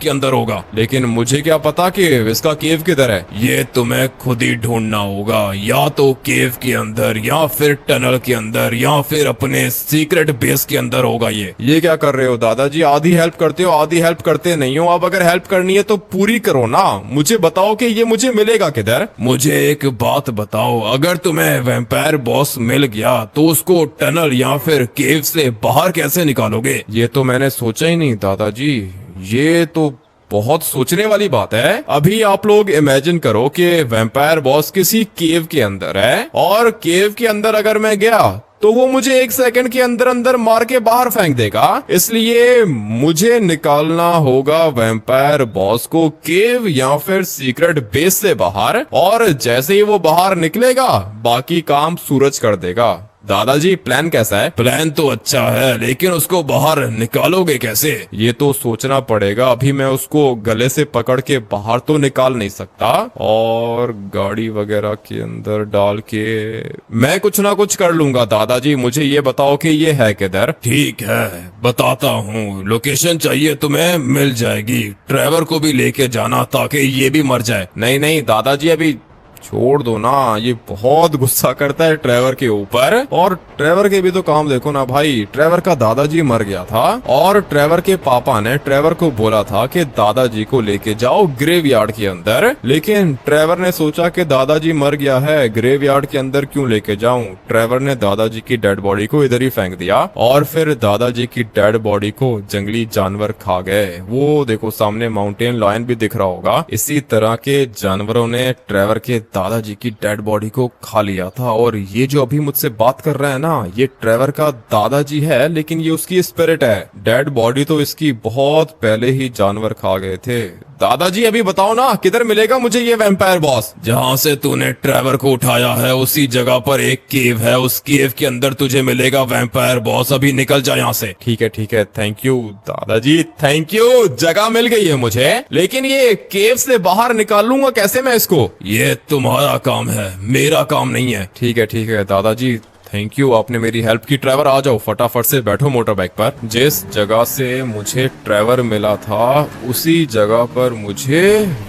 के अंदर होगा, लेकिन मुझे क्या पता कि इसका केव किधर है। ये तुम्हें खुद ही ढूंढना होगा, या तो केव के अंदर या फिर टनल के अंदर या फिर अपने सीक्रेट बेस के अंदर होगा। ये क्या कर रहे हो दादाजी? आधी हेल्प करते हो, आधी हेल्प करते नहीं हो। अब अगर हेल्प करनी है तो पूरी करो ना। मुझे बताओ कि ये मुझे मिलेगा किधर। मुझे एक बात बताओ, अगर तुम्हें वैम्पायर बॉस मिल गया तो उसको टनल या फिर केव से बाहर कैसे निकालोगे? ये तो मैंने सोचा ही नहीं दादाजी, ये तो बहुत सोचने वाली बात है। अभी आप लोग इमेजिन करो कि वैम्पायर बॉस किसी केव के अंदर है, और केव के अंदर अगर मैं गया तो वो मुझे 1 सेकंड के अंदर अंदर मार के बाहर फेंक देगा। इसलिए मुझे निकालना होगा वैम्पायर बॉस को केव या फिर सीक्रेट बेस से बाहर, और जैसे ही वो बाहर निकलेगा बाकी काम सूरज कर देगा। दादाजी प्लान कैसा है? प्लान तो अच्छा है, लेकिन उसको बाहर निकालोगे कैसे? ये तो सोचना पड़ेगा। अभी मैं उसको गले से पकड़ के बाहर तो निकाल नहीं सकता, और गाड़ी वगैरह के अंदर डाल के मैं कुछ ना कुछ कर लूंगा। दादाजी मुझे ये बताओ कि ये है किधर? ठीक है बताता हूँ, लोकेशन चाहिए तुम्हें, मिल जाएगी। ट्रेवर को भी लेके जाना ताकि ये भी मर जाए। नहीं नहीं दादाजी अभी छोड़ दो ना, ये बहुत गुस्सा करता है ट्रेवर के ऊपर। और ट्रेवर के भी तो काम देखो ना भाई, ट्रेवर का दादाजी मर गया था और ट्रेवर के पापा ने ट्रेवर को बोला था कि दादाजी को लेके जाओ ग्रेवयार्ड के अंदर, लेकिन ट्रेवर ने सोचा कि दादाजी मर गया है, ग्रेवयार्ड के अंदर क्यों लेके जाऊं। ट्रेवर ने दादाजी की डेड बॉडी को इधर ही फेंक दिया, और फिर दादाजी की डेड बॉडी को जंगली जानवर खा गए। वो देखो सामने माउंटेन लायन भी दिख रहा होगा। इसी तरह के जानवरों ने ट्रेवर के दादाजी की डेड बॉडी को खा लिया था। और ये जो अभी मुझसे बात कर रहा है ना, ये ट्रेवर का दादाजी है, लेकिन ये उसकी स्पिरिट है। डेड बॉडी तो इसकी बहुत पहले ही जानवर खा गए थे। दादाजी अभी बताओ ना, किधर मिलेगा मुझे ये वैम्पायर बॉस? जहाँ से तूने ट्रेवर को उठाया है उसी जगह पर एक केव है, उस केव के अंदर तुझे मिलेगा वैम्पायर बॉस। अभी निकल जा यहाँ से। ठीक है, थैंक यू दादाजी, थैंक यू। जगह मिल गई है मुझे, लेकिन ये केव से बाहर निकालूंगा कैसे मैं इसको? ये तुम्हारा काम है, मेरा काम नहीं है। ठीक है दादाजी, थैंक यू, आपने मेरी हेल्प की। ट्रेवर आ जाओ, फटाफट से बैठो मोटर बाइक पर। जिस जगह से मुझे ट्रेवर मिला था उसी जगह पर मुझे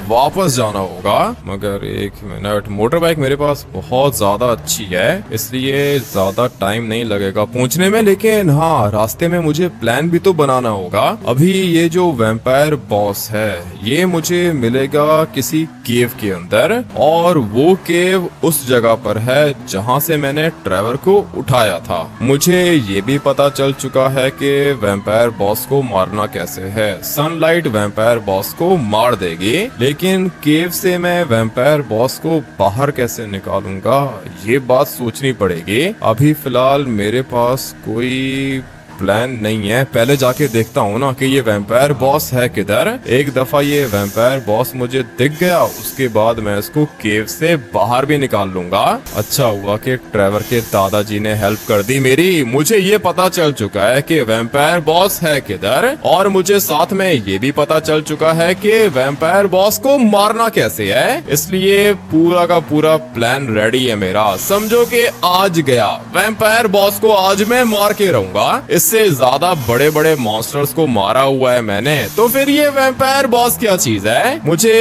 वापस जाना होगा। मगर 1 मिनट, मोटर बाइक मेरे पास बहुत ज्यादा अच्छी है, इसलिए ज्यादा टाइम नहीं लगेगा पहुंचने में। लेकिन हाँ, रास्ते में मुझे प्लान भी तो बनाना होगा। अभी ये जो वैम्पायर बॉस है ये मुझे मिलेगा किसी केव के अंदर, और वो केव उस जगह पर है जहाँ से मैंने ट्रेवर को उठाया था। मुझे ये भी पता चल चुका है कि वैम्पायर बॉस को मारना कैसे है। सनलाइट वैम्पायर बॉस को मार देगी, लेकिन केव से मैं वैम्पायर बॉस को बाहर कैसे निकालूंगा, ये बात सोचनी पड़ेगी। अभी फिलहाल मेरे पास कोई प्लान नहीं है। पहले जाके देखता हूँ ना कि ये वैम्पायर बॉस है किधर। एक दफा ये वैम्पायर बॉस मुझे दिख गया, उसके बाद मैं इसको केव से बाहर भी निकाल लूंगा। अच्छा हुआ कि ट्रेवर के दादाजी ने हेल्प कर दी मेरी। मुझे ये पता चल चुका है कि वैम्पायर बॉस है किधर, और मुझे साथ में ये भी पता चल चुका है कि वैम्पायर बॉस को मारना कैसे है। इसलिए पूरा का पूरा प्लान रेडी है मेरा। समझो कि आज गया, वैम्पायर बॉस को आज मैं मार के रहूंगा। इससे ज्यादा बड़े बड़े मॉन्स्टर्स को मारा हुआ है मैंने, तो फिर ये वैम्पायर बॉस क्या चीज है? मुझे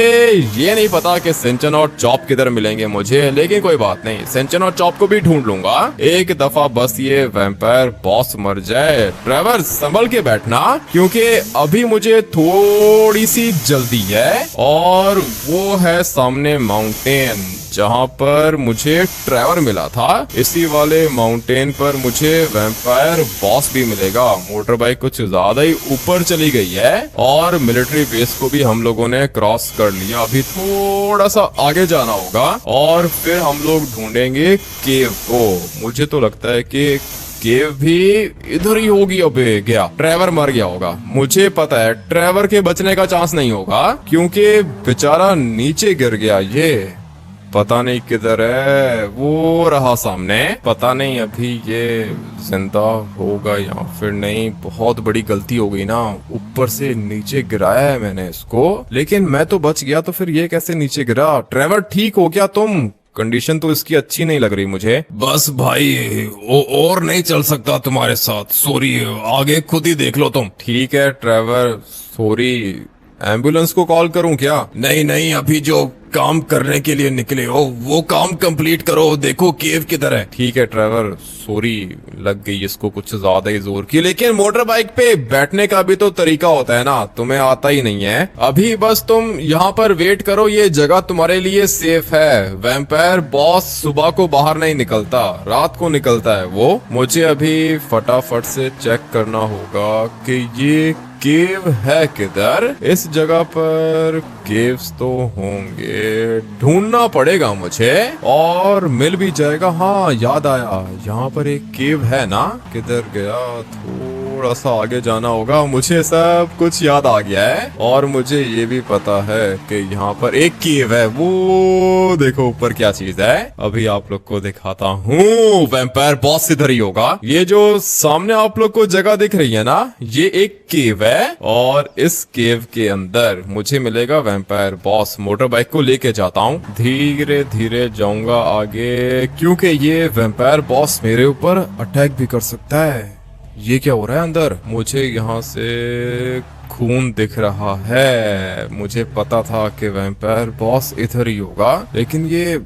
ये नहीं पता कि सिंचन और चॉप किधर मिलेंगे मुझे, लेकिन कोई बात नहीं, सिंचन और चॉप को भी ढूंढ लूंगा। एक दफा बस ये वैम्पायर बॉस मर जाए। ट्रेवर संभल के बैठना, क्योंकि अभी मुझे थोड़ी सी जल्दी है, और वो है सामने माउंटेन जहाँ पर मुझे ट्रेवर मिला था। इसी वाले माउंटेन पर मुझे वैम्पायर बॉस भी मिलेगा। मोटर बाइक कुछ ज्यादा ही ऊपर चली गई है, और मिलिट्री बेस को भी हम लोगों ने क्रॉस कर लिया। अभी थोड़ा सा आगे जाना होगा, और फिर हम लोग ढूंढेंगे केव को। मुझे तो लगता है कि केव भी इधर ही होगी। अबे गया, ट्रेवर मर गया होगा। मुझे पता है ट्रेवर के बचने का चांस नहीं होगा, क्योंकि बेचारा नीचे गिर गया। ये पता नहीं किधर है, वो रहा सामने। पता नहीं अभी ये जिंदा होगा या फिर नहीं। बहुत बड़ी गलती हो गई ना, ऊपर से नीचे गिराया है मैंने इसको, लेकिन मैं तो बच गया, तो फिर ये कैसे नीचे गिरा? ट्रेवर ठीक हो क्या तुम? कंडीशन तो इसकी अच्छी नहीं लग रही मुझे। बस भाई, और नहीं चल सकता तुम्हारे साथ, सॉरी, आगे खुद ही देख लो तुम। ठीक है ट्रेवर, सॉरी, एम्बुलेंस को कॉल करूं क्या? नहीं नहीं, अभी जो काम करने के लिए निकले हो वो काम कंप्लीट करो। देखो केव किधर है। ठीक है ट्रेवर, सॉरी, लग गई इसको कुछ ज्यादा ही जोर की। लेकिन मोटर बाइक पे बैठने का भी तो तरीका होता है ना, तुम्हें आता ही नहीं है। अभी बस तुम यहाँ पर वेट करो, ये जगह तुम्हारे लिए सेफ है। वैम्पायर बॉस सुबह को बाहर नहीं निकलता, रात को निकलता है वो। मुझे अभी फटाफट से चेक करना होगा कि ये केव है किधर। इस जगह पर केव्स तो होंगे, ढूंढना पड़ेगा मुझे और मिल भी जाएगा। हाँ याद आया, यहाँ पर एक केव है ना, किधर गया? थोड़ा सा आगे जाना होगा। मुझे सब कुछ याद आ गया है और मुझे ये भी पता है कि यहाँ पर एक केव है। वो देखो ऊपर क्या चीज है, अभी आप लोग को दिखाता हूँ। वैम्पायर बॉस इधर ही होगा। ये जो सामने आप लोग को जगह दिख रही है ना, ये एक केव है और इस केव के अंदर मुझे मिलेगा वैम्पायर बॉस। मोटर बाइक को लेके जाता हूँ, धीरे धीरे जाऊंगा आगे, क्योंकि ये वैम्पायर बॉस मेरे ऊपर अटैक भी कर सकता है। ये क्या हो रहा है अंदर? मुझे यहाँ से खून दिख रहा है। मुझे पता था कि वैम्पायर बॉस इधर ही होगा, लेकिन ये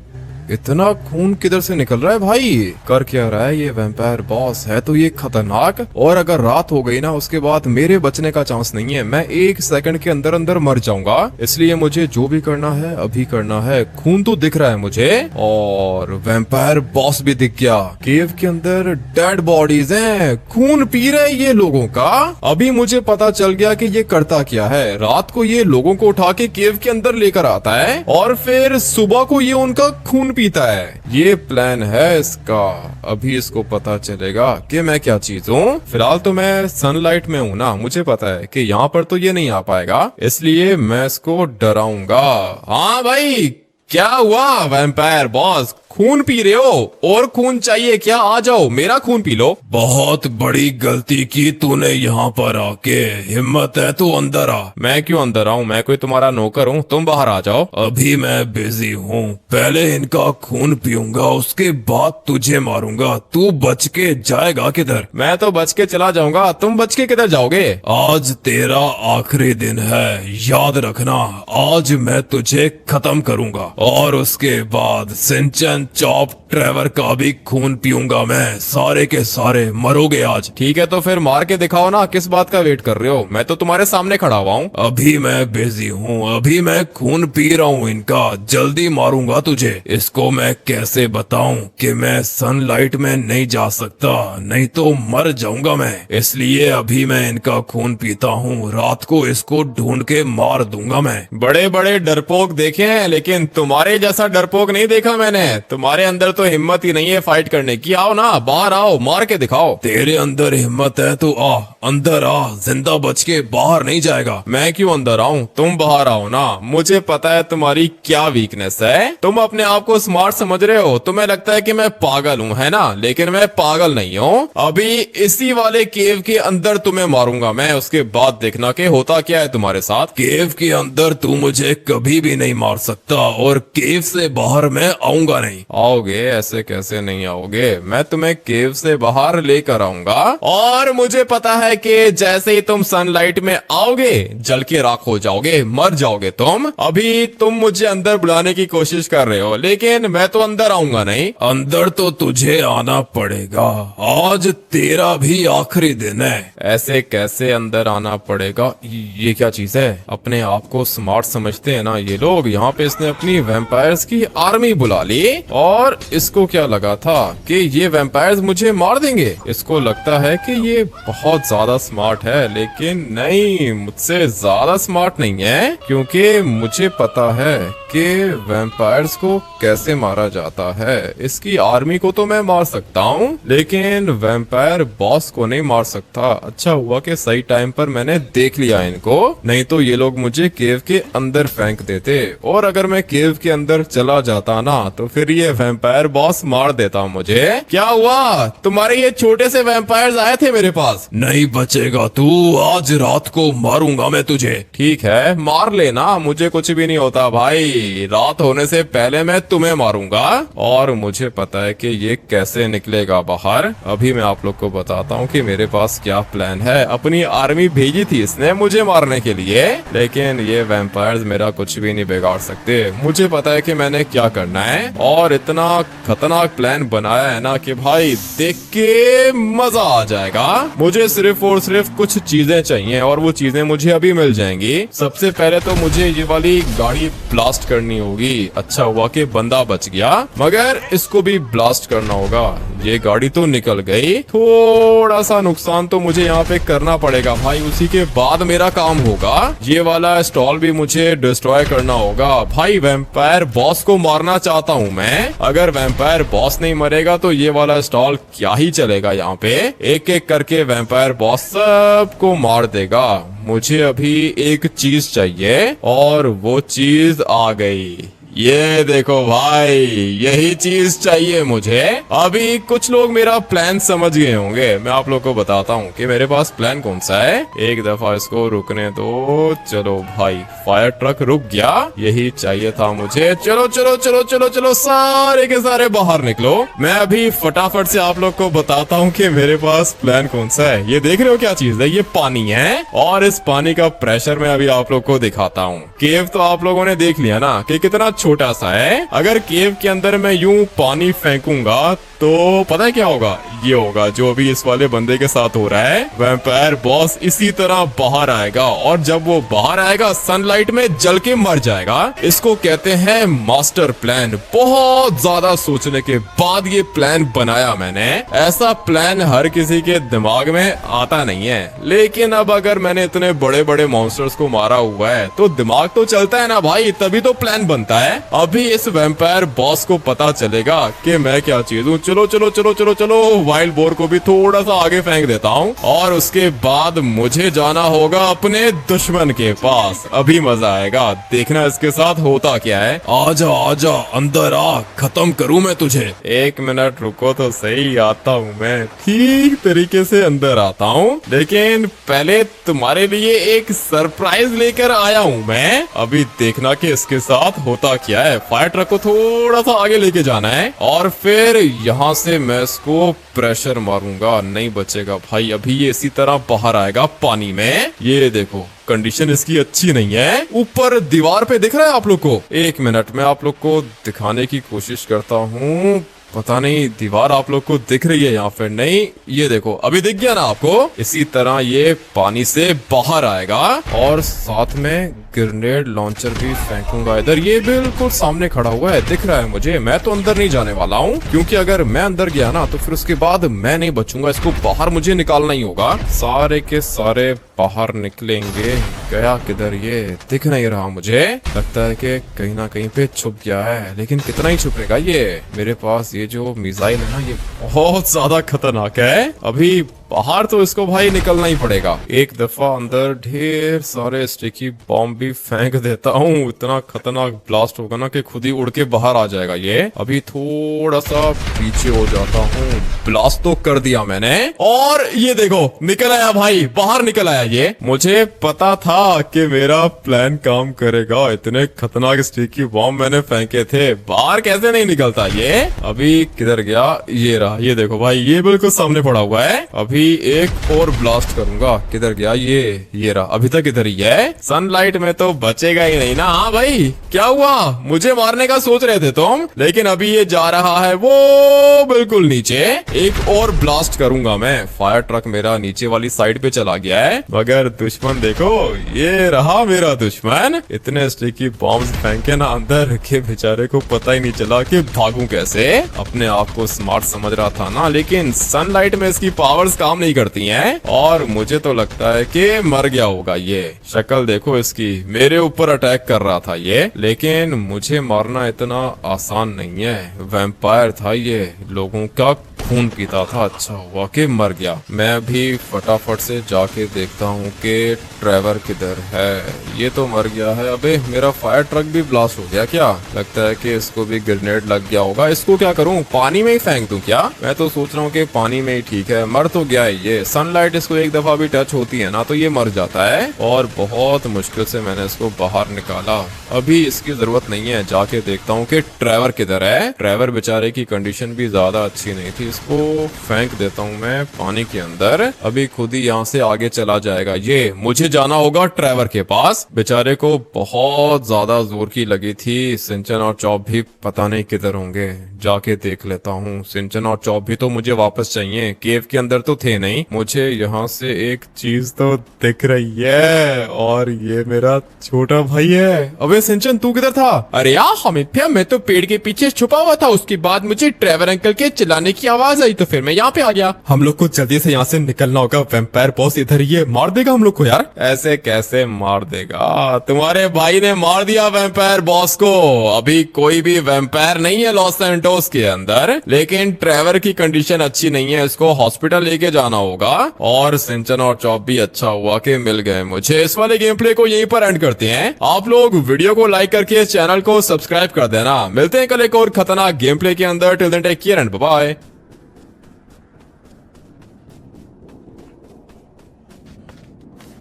इतना खून किधर से निकल रहा है भाई? कर क्या रहा है ये वैम्पायर बॉस? है तो ये खतरनाक, और अगर रात हो गई ना उसके बाद मेरे बचने का चांस नहीं है। मैं 1 सेकंड के अंदर अंदर मर जाऊंगा। इसलिए मुझे जो भी करना है अभी करना है। खून तो दिख रहा है मुझे और वैम्पायर बॉस भी दिख गया। केव के अंदर डेड बॉडीज हैं, खून पी रहे ये लोगों का। अभी मुझे पता चल गया कि ये करता क्या है। रात को ये लोगों को उठा के केव के अंदर लेकर आता है और फिर सुबह को ये उनका खून पीता है। ये प्लान है इसका। अभी इसको पता चलेगा कि मैं क्या चीज हूँ। फिलहाल तो मैं सनलाइट में हूँ ना, मुझे पता है कि यहाँ पर तो ये नहीं आ पाएगा, इसलिए मैं इसको डराऊंगा। हाँ भाई, क्या हुआ वैम्पायर बॉस? खून पी रहे हो और खून चाहिए क्या? आ जाओ, मेरा खून पी लो। बहुत बड़ी गलती की तूने यहाँ पर आके। हिम्मत है तो अंदर आ। मैं क्यों अंदर आऊँ? मैं कोई तुम्हारा नौकर हूँ? तुम बाहर आ जाओ। अभी मैं बिजी हूँ, पहले इनका खून पीऊंगा, उसके बाद तुझे मारूंगा। तू बच के जाएगा किधर? मैं तो बच के चला जाऊंगा, तुम बच के किधर जाओगे? आज तेरा आखिरी दिन है, याद रखना। आज मैं तुझे खत्म करूंगा और उसके बाद सिंचन चॉप ट्रेवर का भी खून पीऊंगा मैं। सारे के सारे मरोगे आज। ठीक है तो फिर मार के दिखाओ ना, किस बात का वेट कर रहे हो? मैं तो तुम्हारे सामने खड़ा हुआ हूँ। अभी मैं बिजी हूँ, अभी मैं खून पी रहा हूँ इनका। जल्दी मारूंगा तुझे। इसको मैं कैसे बताऊं कि मैं सनलाइट में नहीं जा सकता, नहीं तो मर जाऊंगा मैं। इसलिए अभी मैं इनका खून पीता हूँ, रात को इसको ढूंढ के मार दूंगा मैं। बड़े बड़े डरपोक देखे हैं, लेकिन तुम्हारे जैसा डरपोक नहीं देखा मैंने। तुम्हारे अंदर तो हिम्मत ही नहीं है फाइट करने की। आओ ना, बाहर आओ, मार के दिखाओ। तेरे अंदर हिम्मत है तो आ, अंदर आ, जिंदा बच के बाहर नहीं जाएगा। मैं क्यों अंदर आऊं? तुम बाहर आओ ना। मुझे पता है तुम्हारी क्या वीकनेस है। तुम अपने आप को स्मार्ट समझ रहे हो। तुम्हें लगता है कि मैं पागल हूँ, है ना? लेकिन मैं पागल नहीं हूँ। अभी इसी वाले केव के अंदर तुम्हें मारूंगा मैं, उसके बाद देखना कि होता क्या है तुम्हारे साथ। केव के अंदर तू मुझे कभी भी नहीं मार सकता और केव से बाहर मैं आऊंगा नहीं। आओगे? ऐसे कैसे नहीं आओगे? मैं तुम्हें केव से बाहर लेकर आऊंगा और मुझे पता है कि जैसे ही तुम सनलाइट में आओगे जल के राख हो जाओगे, मर जाओगे तुम। अभी तुम मुझे अंदर बुलाने की कोशिश कर रहे हो, लेकिन मैं तो अंदर आऊंगा नहीं। अंदर तो तुझे आना पड़ेगा, आज तेरा भी आखिरी दिन है। ऐसे कैसे अंदर आना पड़ेगा? ये क्या चीज है? अपने आप को स्मार्ट समझते हैं ना ये लोग। यहाँ पे इसने अपनी वैम्पायर्स की आर्मी बुला ली और इसको क्या लगा था कि ये वैम्पायर्स मुझे मार देंगे। इसको लगता है कि ये बहुत ज्यादा स्मार्ट है, लेकिन नहीं, मुझसे ज्यादा स्मार्ट नहीं है, क्योंकि मुझे पता है कि वैम्पायर्स को कैसे मारा जाता है। इसकी आर्मी को तो मैं मार सकता हूँ, लेकिन वैम्पायर बॉस को नहीं मार सकता। अच्छा हुआ कि सही टाइम पर मैंने देख लिया इनको, नहीं तो ये लोग मुझे केव के अंदर फेंक देते। और अगर मैं केव के अंदर चला जाता ना तो फिर अभी ये वैम्पायर बॉस मार देता मुझे। क्या हुआ, तुम्हारे ये छोटे से वैम्पायर्स आए थे मेरे पास? नहीं बचेगा तू, आज रात को मारूंगा मैं तुझे। ठीक है मार लेना, मुझे कुछ भी नहीं होता भाई, रात होने से पहले मैं तुम्हें मारूंगा। और मुझे पता है कि ये कैसे निकलेगा बाहर। अभी मैं आप लोग को बताता हूँ कि मेरे पास क्या प्लान है। अपनी आर्मी भेजी थी इसने मुझे मारने के लिए, लेकिन ये वैम्पायर्स मेरा कुछ भी नहीं बिगाड़ सकते। मुझे पता है कि मैंने क्या करना है, और इतना खतरनाक प्लान बनाया है ना कि भाई देख के मजा आ जाएगा। मुझे सिर्फ और सिर्फ कुछ चीजें चाहिए, और वो चीजें मुझे अभी मिल जाएंगी। सबसे पहले तो मुझे ये वाली गाड़ी ब्लास्ट करनी होगी। अच्छा हुआ कि बंदा बच गया, मगर इसको भी ब्लास्ट करना होगा। ये गाड़ी तो निकल गई, थोड़ा सा नुकसान तो मुझे यहाँ पे करना पड़ेगा भाई, उसी के बाद मेरा काम होगा। ये वाला स्टॉल भी मुझे डिस्ट्रॉय करना होगा भाई। वैम्पायर बॉस को मारना चाहता हूँ मैं, अगर वैम्पायर बॉस नहीं मरेगा तो ये वाला स्टॉल क्या ही चलेगा। यहाँ पे एक एक करके वैम्पायर बॉस सबको मार देगा। मुझे अभी एक चीज चाहिए, और वो चीज आ गई। ये देखो भाई, यही चीज चाहिए मुझे। अभी कुछ लोग मेरा प्लान समझ गए होंगे, मैं आप लोग को बताता हूँ कि मेरे पास प्लान कौन सा है। एक दफा इसको रुकने दो। चलो भाई, फायर ट्रक रुक गया, यही चाहिए था मुझे। चलो चलो चलो चलो चलो, सारे के सारे बाहर निकलो। मैं अभी फटाफट से आप लोग को बताता हूँ कि मेरे पास प्लान कौन सा है। ये देख रहे हो क्या चीज है? ये पानी है, और इस पानी का प्रेशर मैं अभी आप लोग को दिखाता हूँ। केव तो आप लोगों ने देख लिया ना कि कितना छोटा सा है। अगर केव के अंदर मैं यूं पानी फेंकूंगा तो पता है क्या होगा? ये होगा जो अभी इस वाले बंदे के साथ हो रहा है। वैम्पायर बॉस इसी तरह बाहर आएगा, और जब वो बाहर आएगा सनलाइट में जल के मर जाएगा। इसको कहते हैं मास्टर प्लान। बहुत ज्यादा सोचने के बाद ये प्लान बनाया मैंने। ऐसा प्लान हर किसी के दिमाग में आता नहीं है, लेकिन अब अगर मैंने इतने बड़े बड़े मॉन्स्टर्स को मारा हुआ है तो दिमाग तो चलता है ना भाई, तभी तो प्लान बनता है। अभी इस वैम्पायर बॉस को पता चलेगा कि मैं क्या चीज हूँ। चलो चलो चलो चलो चलो, वाइल्ड बोर को भी थोड़ा सा आगे फेंक देता हूँ, और उसके बाद मुझे जाना होगा अपने दुश्मन के पास। अभी मजा आएगा, देखना इसके साथ होता क्या है। आजा आजा, अंदर आ, खत्म करूँ मैं तुझे। एक मिनट रुको तो सही, आता हूँ मैं, ठीक तरीके से अंदर आता हूँ। लेकिन पहले तुम्हारे लिए एक सरप्राइज लेकर आया हूँ मैं। अभी देखना कि इसके साथ होता क्या है। फायर ट्रक को थोड़ा सा आगे लेके जाना है, और फिर यहाँ से मैं इसको प्रेशर मारूंगा। नहीं बचेगा भाई, अभी ये इसी तरह बाहर आएगा पानी में। ये देखो, कंडीशन इसकी अच्छी नहीं है। ऊपर दीवार पे दिख रहा है आप लोग को? एक मिनट में आप लोग को दिखाने की कोशिश करता हूँ। पता नहीं दीवार आप लोग को दिख रही है या फिर नहीं। ये देखो, अभी दिख गया ना आपको? इसी तरह ये पानी से बाहर आएगा, और साथ में ग्रेनेड लॉन्चर भी फेंकूंगा इधर। ये बिल्कुल सामने खड़ा हुआ है, दिख रहा है मुझे। मैं तो अंदर नहीं जाने वाला हूँ, क्योंकि अगर मैं अंदर गया ना तो फिर उसके बाद मैं नहीं बचूंगा। इसको बाहर मुझे निकालना ही होगा। सारे के सारे बाहर निकलेंगे। गया किधर? ये दिख नहीं रहा मुझे। लगता है कि कहीं ना कहीं पे छुप गया है, लेकिन कितना ही छुपेगा ये। मेरे पास ये जो मिसाइल है ना, ये बहुत ज्यादा खतरनाक है। अभी बाहर तो इसको भाई निकलना ही पड़ेगा। एक दफा अंदर ढेर सारे स्टिकी बॉम्ब भी फेंक देता हूँ। इतना खतरनाक ब्लास्ट होगा ना कि खुद ही उड़ के बाहर आ जाएगा ये। अभी थोड़ा सा पीछे हो जाता हूँ। ब्लास्ट तो कर दिया मैंने, और ये देखो निकल आया भाई, बाहर निकल आया ये। मुझे पता था कि मेरा प्लान काम करेगा। इतने खतरनाक स्टिकी बॉम्ब मैंने फेंके थे, बाहर कैसे नहीं निकलता ये। अभी किधर गया? ये रहा, ये देखो भाई, ये बिल्कुल सामने पड़ा हुआ है। अभी एक और ब्लास्ट करूंगा। किधर गया ये रहा, अभी तक इधर ही है। सनलाइट में तो बचेगा ही नहीं ना। हाँ भाई, क्या हुआ? मुझे मारने का सोच रहे थे तुम, लेकिन अभी ये जा रहा है वो बिल्कुल नीचे। एक और ब्लास्ट करूंगा मैं। फायर ट्रक मेरा नीचे वाली साइड पे चला गया है, मगर दुश्मन देखो, ये रहा मेरा दुश्मन। इतने स्टिकी बॉम्ब्स फेंके ना अंदर के बेचारे को पता ही नहीं चला कि भागूं कैसे। अपने आप को स्मार्ट समझ रहा था ना, लेकिन सनलाइट में इसकी पावर्स काम नहीं करती हैं, और मुझे तो लगता है कि मर गया होगा ये। शक्ल देखो इसकी, मेरे ऊपर अटैक कर रहा था ये, लेकिन मुझे मारना इतना आसान नहीं है। वैम्पायर था ये, लोगों का खून पीता था, अच्छा हुआ कि मर गया। मैं भी फटाफट से जाके देखता हूँ कि ट्रेवर किधर है। ये तो मर गया है। अबे मेरा फायर ट्रक भी ब्लास्ट हो गया क्या? लगता है कि इसको भी ग्रेनेड लग गया होगा। इसको क्या करूँ, पानी में ही फेंक दूं क्या? मैं तो सोच रहा हूँ कि पानी में ही ठीक है। मर तो गया है ये। सनलाइट इसको एक दफा भी टच होती है ना तो ये मर जाता है, और बहुत मुश्किल से मैंने इसको बाहर निकाला। अभी इसकी जरूरत नहीं है। जाके देखता हूँ कि ट्रेवर किधर है। ट्रेवर बेचारे की कंडीशन भी ज्यादा अच्छी नहीं थी। इसको फेंक देता हूँ मैं पानी के अंदर। अभी खुद ही यहाँ से आगे चला जाएगा ये। मुझे जाना होगा ट्रेवर के पास। बेचारे को बहुत ज्यादा जोर की लगी थी। सिंचन और चॉप भी पता नहीं किधर होंगे। जाके देख लेता हूँ। सिंचन और चॉप भी तो मुझे वापस चाहिए। केव के अंदर तो थे नहीं। मुझे यहाँ से एक चीज तो दिख रही है, और ये मेरा छोटा भाई है। अबे सिंचन तू किधर था? अरे यार हामिद भैया, मैं तो पेड़ के पीछे छुपा हुआ था। उसके बाद मुझे ट्रेवर अंकल के चिल्लाने की आवाज आई तो फिर मैं यहाँ पे आ गया। हम लोग को जल्दी से यहाँ से निकलना होगा। वैम्पायर बॉस इधर ही है, मार देगा हम लोग को यार। ऐसे कैसे मार देगा? तुम्हारे भाई ने मार दिया वैम्पायर बॉस को। अभी कोई भी वैम्पायर नहीं है लॉस सैंटोस के अंदर, लेकिन ट्रेवर की कंडीशन अच्छी नहीं है। इसको हॉस्पिटल लेके जाना होगा। और सिंचन और चॉप भी अच्छा हुआ कि मिल गए मुझे। इस वाले गेम प्ले को यहीं पर एंड करते हैं। आप लोग वीडियो को लाइक करके चैनल को सब्सक्राइब कर देना। मिलते हैं कल एक और खतरनाक गेम प्ले के अंदर। Till then take care and bye bye.